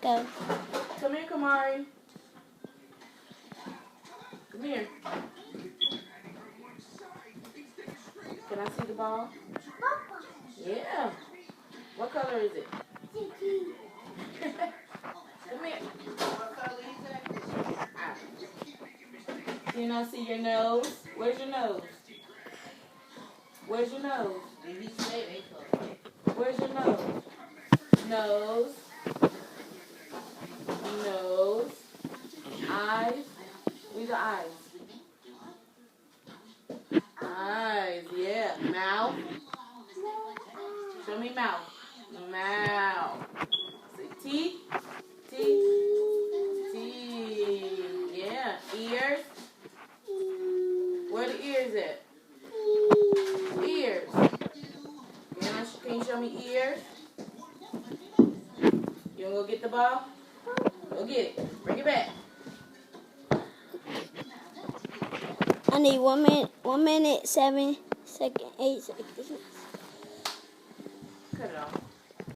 Go. Come here, Kamari. Come here. Can I see the ball? Yeah. What color is it? Come here. What color is that? Can I see your nose? Where's your nose? Where's your nose? Did he say they color? Where's your nose? Nose. Nose. Eyes. Where's the eyes? Eyes, yeah. Mouth. Show me mouth. Mouth. Say teeth. Teeth. Teeth. Yeah. Ears. Where the ears at? Ears. Can you show me ears? You wanna go get the ball? Go get it. Bring it back. I need 1 minute, 7 seconds, 8 seconds. Cut it off.